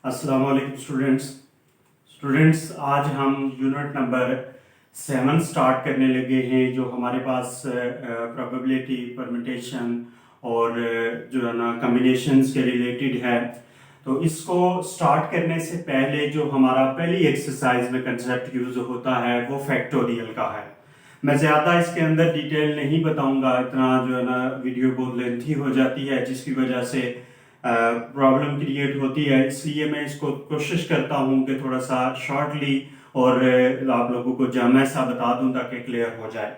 अस्सलाम वालेकुम स्टूडेंट्स आज हम यूनिट नंबर 7 स्टार्ट करने लगे हैं जो हमारे पास प्रोबेबिलिटी परम्यूटेशन और जो है ना कम्बिनेशंस के रिलेटेड है। तो इसको स्टार्ट करने से पहले जो हमारा पहली एक्सरसाइज में कंसेप्ट यूज होता है वो फैक्टोरियल का है। मैं ज़्यादा इसके अंदर डिटेल नहीं बताऊंगा, इतना जो है ना वीडियो बहुत लेंथी हो जाती है जिसकी वजह से प्रॉब्लम क्रिएट होती है। इसलिए मैं इसको कोशिश करता हूँ कि थोड़ा सा शॉर्टली और आप लोगों को जामा सा बता दूं ताकि क्लियर हो जाए।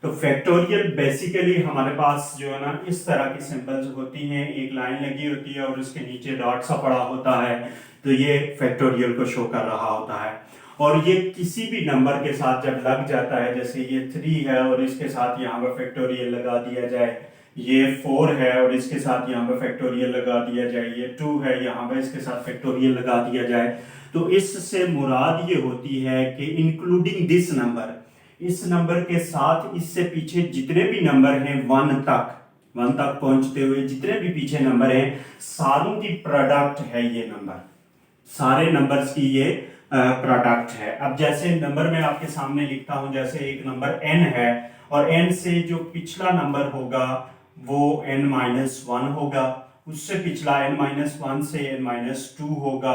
तो फैक्टोरियल बेसिकली हमारे पास जो है ना इस तरह की सिंबल्स होती हैं, एक लाइन लगी होती है और उसके नीचे डॉट सा पड़ा होता है, तो ये फैक्टोरियल को शो कर रहा होता है। और ये किसी भी नंबर के साथ जब लग जाता है, जैसे ये 3 है और इसके साथ यहाँ पर फैक्टोरियल लगा दिया जाए, ये 4 है और इसके साथ यहाँ पे फैक्टोरियल लगा दिया जाए, ये 2 है यहाँ पे इसके साथ फैक्टोरियल लगा दिया जाए, तो इससे मुराद ये होती है कि इंक्लूडिंग दिस नंबर, इस नंबर के साथ इससे पीछे जितने भी नंबर हैं 1 तक पहुंचते हुए जितने भी पीछे नंबर हैं, सारों की प्रोडक्ट है ये नंबर, सारे नंबर्स की ये प्रोडक्ट है। अब जैसे नंबर में आपके सामने लिखता हूं, जैसे एक नंबर n है और n से जो पिछला नंबर होगा वो n-1 होगा, उससे पिछला n-1 से n-2 होगा,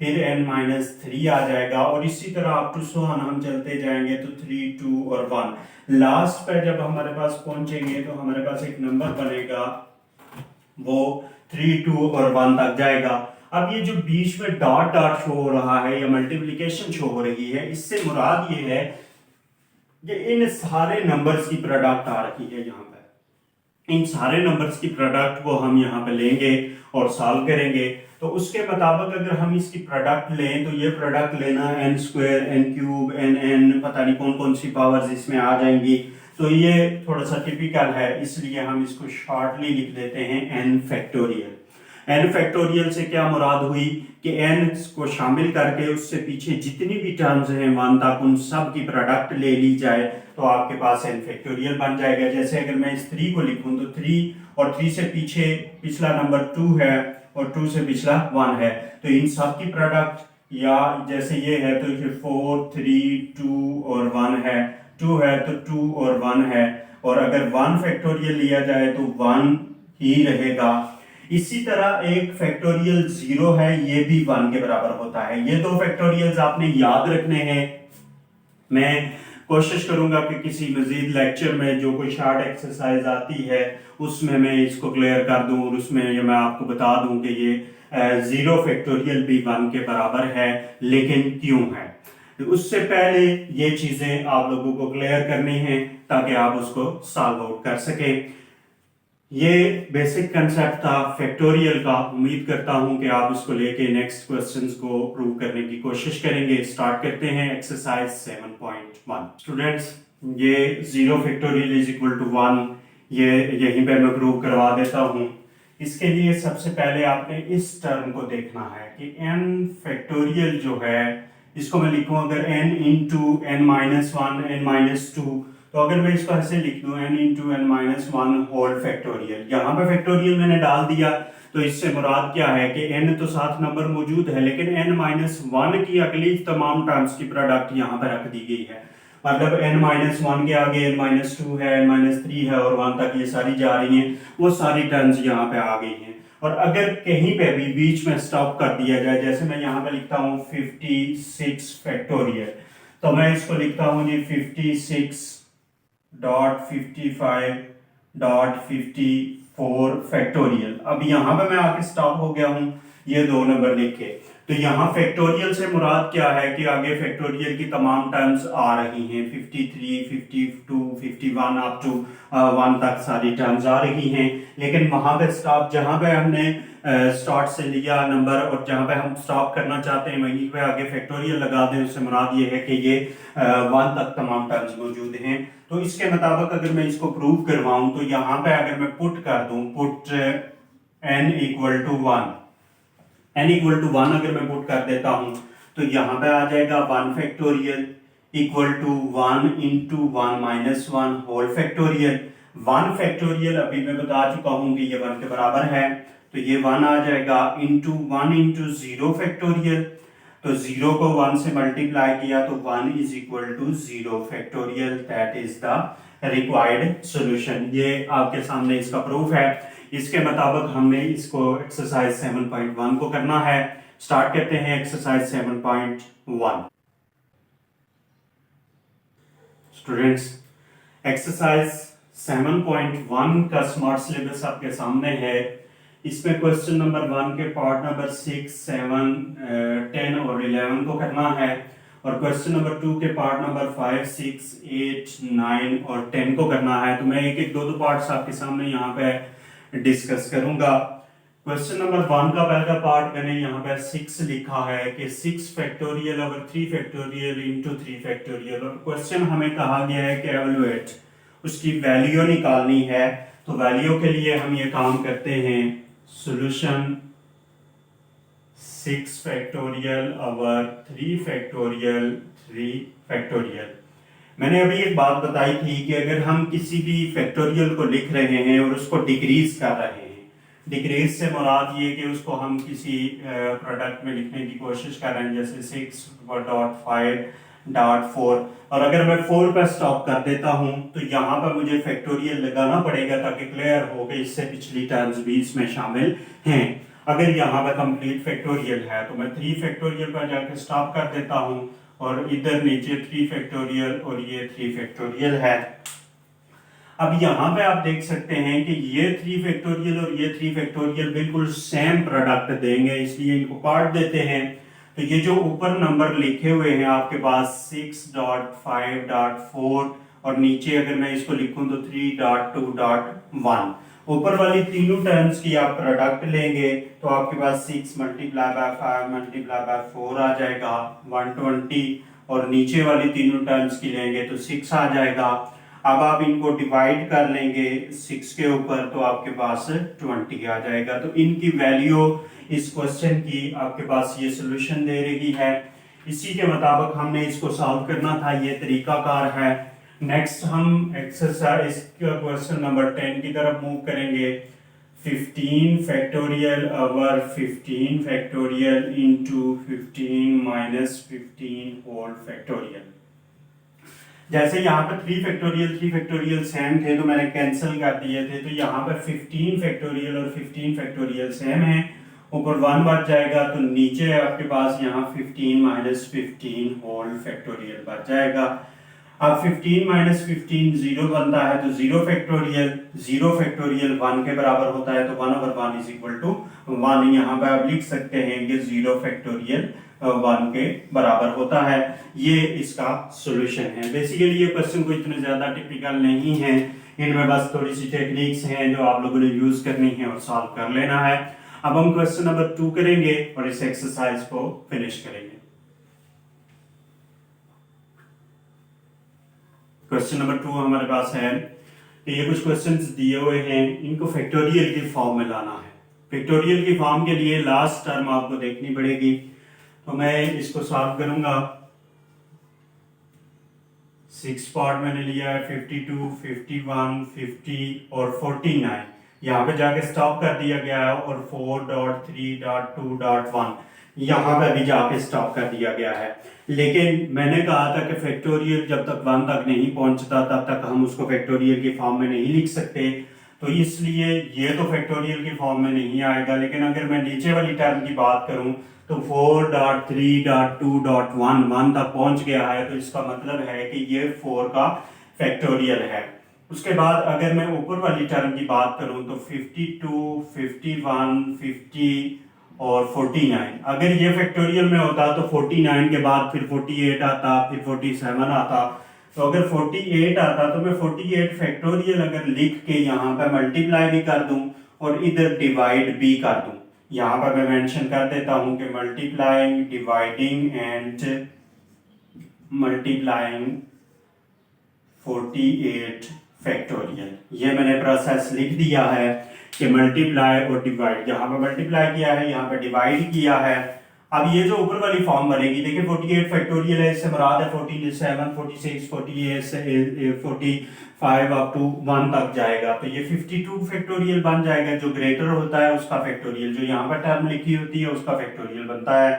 फिर n-3 आ जाएगा और इसी तरह अप टू सो ऑन हम चलते जाएंगे तो 3, 2 और 1। लास्ट पर जब हमारे पास पहुंचेंगे तो हमारे पास एक नंबर बनेगा, वो 3, 2 और 1 तक जाएगा। अब ये जो बीच में डॉट डॉट शो हो रहा है या मल्टीप्लिकेशन शो हो रही है, इससे मुराद ये है कि इन सारे नंबर्स की प्रोडक्ट आ रही है यहाँ पे। इन सारे नंबर्स की प्रोडक्ट को हम यहाँ पे लेंगे और सॉल्व करेंगे। तो उसके मुताबिक अगर हम इसकी प्रोडक्ट लें तो ये प्रोडक्ट लेना n² n³ nn, पता नहीं कौन कौन सी पावर्स इसमें आ जाएंगी, तो ये थोड़ा सा टिपिकल है, इसलिए हम इसको शॉर्टली लिख देते हैं n फैक्टोरियल। n फैक्टोरियल से क्या मुराद हुई कि n को शामिल करके उससे पीछे जितनी भी टर्म्स हैं 1 तक, उन सब की प्रोडक्ट ले ली जाए तो आपके पास n फैक्टोरियल बन जाएगा। जैसे अगर मैं इस 3 को लिखूं तो 3 और 3 से पीछे पिछला नंबर 2 है और 2 से पिछला 1 है, तो इन सब की प्रोडक्ट, या जैसे ये है तो ये 4, 3, 2 और 1 है, 2 है तो 2 और 1 है, और अगर 1 फैक्टोरियल लिया जाए तो 1 ही रहेगा। इसी तरह एक फैक्टोरियल 0 है, ये भी 1 के बराबर होता है। ये दो फैक्टोरियल्स आपने याद रखने हैं। मैं कोशिश करूंगा कि किसी मजीद लेक्चर में जो कोई शार्ट एक्सरसाइज आती है उसमें मैं इसको क्लियर कर दूं और उसमें ये मैं आपको बता दूं कि ये 0 फैक्टोरियल भी 1 के बराबर है, लेकिन क्यों है। तो उससे पहले ये चीजें आप लोगों को क्लियर करनी है ताकि आप उसको सॉल्व आउट कर सके। ये बेसिक कंसेप्ट था फैक्टोरियल का। उम्मीद करता हूं कि आप इसको लेके नेक्स्ट क्वेश्चंस को प्रूव करने की कोशिश करेंगे। स्टार्ट करते हैं एक्सरसाइज 7.1। स्टूडेंट्स, ये 0 फैक्टोरियल इज इक्वल टू 1, ये यहीं पे मैं प्रूव करवा देता हूं। इसके लिए सबसे पहले आपने इस टर्म को देखना है कि n फैक्टोरियल जो है, इसको मैं लिखूं अगर n इंटू n-1 n-2, तो अगर मैं इसको ऐसे लिख दूं n into n-1 whole factorial, यहाँ पे फैक्टोरियल मैंने डाल दिया, तो इससे मुराद क्या है कि n तो साथ नंबर मौजूद है, लेकिन n-1 की अगली तमाम टर्म्स की प्रोडक्ट यहाँ पे रख दी गई है। मतलब n-1 के आगे n-2 है, n-3 है और 1 तक ये सारी जा रही हैं, वो सारी टर्म्स यहाँ पे आ गई हैं। और अगर कहीं पे भी बीच में स्टॉप कर दिया जाए, जैसे मैं यहाँ पे लिखता हूँ 56 फैक्टोरियल, तो मैं इसको लिखता हूँ जी 56.55.54 फैक्टोरियल। अब यहाँ पे मैं आके स्टॉप हो गया हूँ ये 2 नंबर लिख के। तो यहाँ फैक्टोरियल से मुराद क्या है कि आगे फैक्टोरियल की तमाम टर्म्स आ रही हैं, 53, 52, 51 अप टू 1 तक सारी टर्म्स आ रही हैं। लेकिन वहां पे स्टॉप, जहां पे हमने स्टार्ट से लिया नंबर और जहां पे हम स्टॉप करना चाहते हैं वहीं पे आगे फैक्टोरियल लगा दें, उससे मुराद ये है कि ये 1 तक तमाम टर्म्स मौजूद हैं। तो इसके मुताबिक अगर मैं इसको प्रूव करवाऊं तो यहाँ पे अगर मैं पुट कर दूं, put n equal to 1, n equal to 1 अगर मैं पुट कर देता हूं तो यहाँ पे आ जाएगा 1 factorial equal to 1 into 1-1 whole factorial. 1 factorial अभी मैं बता चुका हूं कि ये 1 के बराबर है, तो ये 1 आ जाएगा, इंटू 1 इंटू 0 फैक्टोरियल, तो 0 को 1 से मल्टीप्लाई किया तो 1 is equal to 0 factorial, that is the required solution. ये आपके सामने इसका प्रूफ है। इसके मुताबिक हमने इसको एक्सरसाइज 7.1 को करना है। स्टार्ट करते हैं एक्सरसाइज 7.1। स्टूडेंट्स, एक्सरसाइज 7.1 का स्मार्ट सिलेबस आपके सामने है। इसमें क्वेश्चन नंबर 1 के पार्ट नंबर 6, 7, 10 और 11 को करना है, और क्वेश्चन नंबर 2 के पार्ट नंबर 5, 6, 8, 9 और 10 को करना है। तो मैं एक एक दो पार्ट्स आपके सामने यहाँ पे डिस्कस करूंगा। क्वेश्चन नंबर 1 का पहला पार्ट मैंने यहाँ पे 6 लिखा है कि 6 factorial over 3 factorial into 3 factorial, और क्वेश्चन हमें कहा गया है कि एवलुएट, उसकी वैल्यू निकालनी है। तो वैल्यू के लिए हम ये काम करते हैं, solution 6 factorial over 3 factorial 3 factorial. मैंने अभी एक बात बताई थी कि अगर हम किसी भी फैक्टोरियल को लिख रहे हैं और उसको डिक्रीज कर रहे हैं, डिक्रीज से मुराद ये कि उसको हम किसी प्रोडक्ट में लिखने की कोशिश कर रहे हैं, जैसे 6.5.4, और अगर मैं 4 पर स्टॉप कर देता हूं तो यहाँ पर मुझे फैक्टोरियल लगाना पड़ेगा ताकि क्लियर हो कि इससे पिछली टर्म्स भी इसमें शामिल हैं। अगर यहाँ पर कंप्लीट फैक्टोरियल है तो मैं 3 फैक्टोरियल पर जाकर स्टॉप कर देता हूँ, और इधर नीचे 3 फैक्टोरियल और ये 3 फैक्टोरियल है। अब यहाँ पे आप देख सकते हैं कि ये 3 फैक्टोरियल और ये 3 फैक्टोरियल बिल्कुल सेम प्रोडक्ट देंगे, इसलिए इनको काट देते हैं। तो ये जो ऊपर नंबर लिखे हुए हैं आपके पास 6.5.4, और नीचे अगर मैं इसको लिखूं तो 3.2.1, ऊपर वाली तीनों टर्म्स की आप प्रोडक्ट लेंगे तो आपके पास 6 मल्टीप्लाई बाय 5 मल्टीप्लाई बाय 4 आ जाएगा 120, और नीचे वाली तीनों टर्म्स की लेंगे तो 6 आ जाएगा। अब आप इनको डिवाइड कर लेंगे 6 के ऊपर तो आपके पास 20 आ जाएगा। तो इनकी वैल्यू इस क्वेश्चन की आपके पास ये सॉल्यूशन दे रही है। इसी के मुताबिक हमने इसको सॉल्व करना था, ये तरीकाकार है। नेक्स्ट हम एक्सरसाइज क्वेश्चन नंबर 10 की तरफ मूव करेंगे। 15 factorial over 15 factorial into 15 minus 15 whole factorial. जैसे यहाँ पर 3 फैक्टोरियल सेम थे तो मैंने कैंसिल कर दिए थे, तो यहाँ पर 15 फैक्टोरियल और 15 फैक्टोरियल सेम है, ऊपर 1 बच जाएगा, तो नीचे आपके पास यहाँ 15 माइनस 15 होल फैक्टोरियल बच जाएगा। अब 15 माइनस 15 0 बनता है, तो 0 फैक्टोरियल 1 के बराबर होता है, तो 1 ओवर 1 इज इक्वल टू 1। यहाँ पे आप लिख सकते हैं कि 0 फैक्टोरियल 1 के बराबर होता है। ये इसका सॉल्यूशन है। बेसिकली ये क्वेश्चन को इतने ज्यादा टिपिकल नहीं है, इनमें बस थोड़ी सी टेक्निक्स हैं जो आप लोगों ने यूज करनी है और सॉल्व कर लेना है। अब हम क्वेश्चन नंबर 2 करेंगे और इस एक्सरसाइज को फिनिश करेंगे। क्वेश्चन नंबर 2 हमारे पास है कि ये कुछ क्वेश्चंस दिए हुए हैं, इनको फैक्टोरियल की फॉर्म में लाना है। फैक्टोरियल की फॉर्म के लिए लास्ट टर्म आपको देखनी पड़ेगी, तो मैं इसको सॉल्व करूंगा। 6 पार्ट मैंने लिया है, 52, 51, 50 और 49। यहाँ पे जाके स्टॉप कर दिया गया है, और 4.3.2.1 यहाँ पे भी जाके स्टॉप कर दिया गया है। लेकिन मैंने कहा था कि फैक्टोरियल जब तक 1 तक नहीं पहुंचता तब तक हम उसको फैक्टोरियल की फॉर्म में नहीं लिख सकते, तो इसलिए ये तो फैक्टोरियल की फॉर्म में नहीं आएगा। लेकिन अगर मैं नीचे वाली टर्म की बात करूं तो 4.3.2.1 1 तक पहुंच गया है, तो इसका मतलब है कि ये 4 का फैक्टोरियल है। उसके बाद अगर मैं ऊपर वाली टर्म की बात करूं तो 52, 51, 50 और 49, अगर ये फैक्टोरियल में होता तो 49 के बाद फिर 48 आता, फिर 47 आता। तो अगर 48 आता तो मैं 48 फैक्टोरियल अगर लिख के यहाँ पे मल्टीप्लाई भी कर दूं और इधर डिवाइड भी कर दूं, यहाँ पर मैं मेंशन कर देता हूं कि multiplying, dividing and multiplying 48 factorial, ये मैंने प्रोसेस लिख दिया है कि मल्टीप्लाई और डिवाइड। यहाँ पर मल्टीप्लाई किया है, यहाँ पर डिवाइड किया है। अब ये जो ऊपर वाली फॉर्म बनेगी, देखिए 48 फैक्टोरियल है, इससे मुराद है 47, 46, 48, 45 अप टू 1 तक जाएगा, तो ये 52 फैक्टोरियल बन जाएगा। जो ग्रेटर होता है उसका फैक्टोरियल, जो यहाँ पर टर्म लिखी होती है उसका फैक्टोरियल बनता है।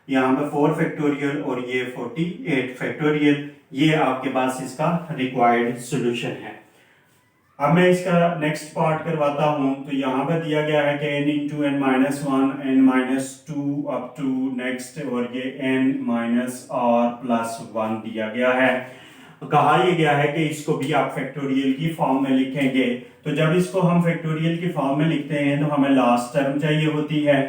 यहाँ पे 4 फैक्टोरियल और ये 48 फैक्टोरियल, ये आपके पास इसका रिक्वायर्ड सॉल्यूशन है। अब मैं इसका नेक्स्ट पार्ट करवाता हूं। तो यहाँ पे दिया गया है कि n into N minus one, N minus two up to next, और ये n minus R plus one दिया गया है। कहा यह गया है कि इसको भी आप फैक्टोरियल की फॉर्म में लिखेंगे। तो जब इसको हम फैक्टोरियल की फॉर्म में लिखते हैं तो हमें लास्ट टर्म चाहिए होती है।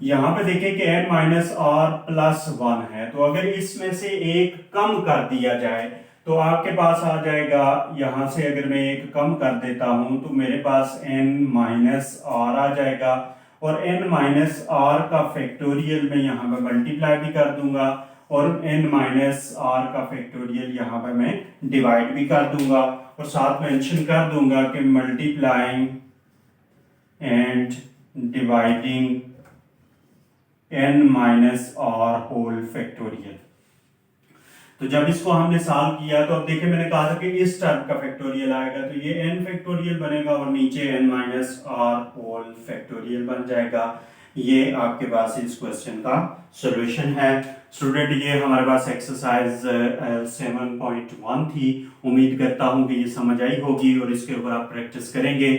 यहाँ पे देखें कि n minus R plus one है, तो अगर इसमें से एक कम कर दिया जाए तो आपके पास आ जाएगा, यहां से अगर मैं एक कम कर देता हूं तो मेरे पास n माइनस आर आ जाएगा, और n माइनस आर का फैक्टोरियल मैं यहाँ पे मल्टीप्लाई भी कर दूंगा, और n माइनस आर का फैक्टोरियल यहाँ पे मैं डिवाइड भी कर दूंगा, और साथ मेंशन कर दूंगा कि multiplying and dividing n minus R whole factorial. तो जब इसको हमने सॉल्व किया तो अब देखिए मैंने कहा था कि इस टर्म का फैक्टोरियल आएगा, तो ये n फैक्टोरियल बनेगा और नीचे n minus R whole factorial बन जाएगा। ये आपके पास इस क्वेश्चन का सॉल्यूशन है। स्टूडेंट, ये हमारे पास एक्सरसाइज 7.1 थी। उम्मीद करता हूँ कि ये समझ आई होगी और इसके ऊपर आप प्रैक्टिस करेंगे।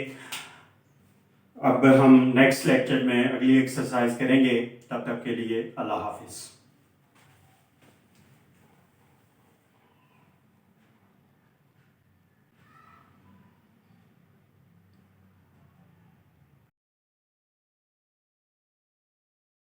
अब हम नेक्स्ट लेक्चर में अगली एक्सरसाइज करेंगे, तब तक के लिए अल्लाह हाफिज।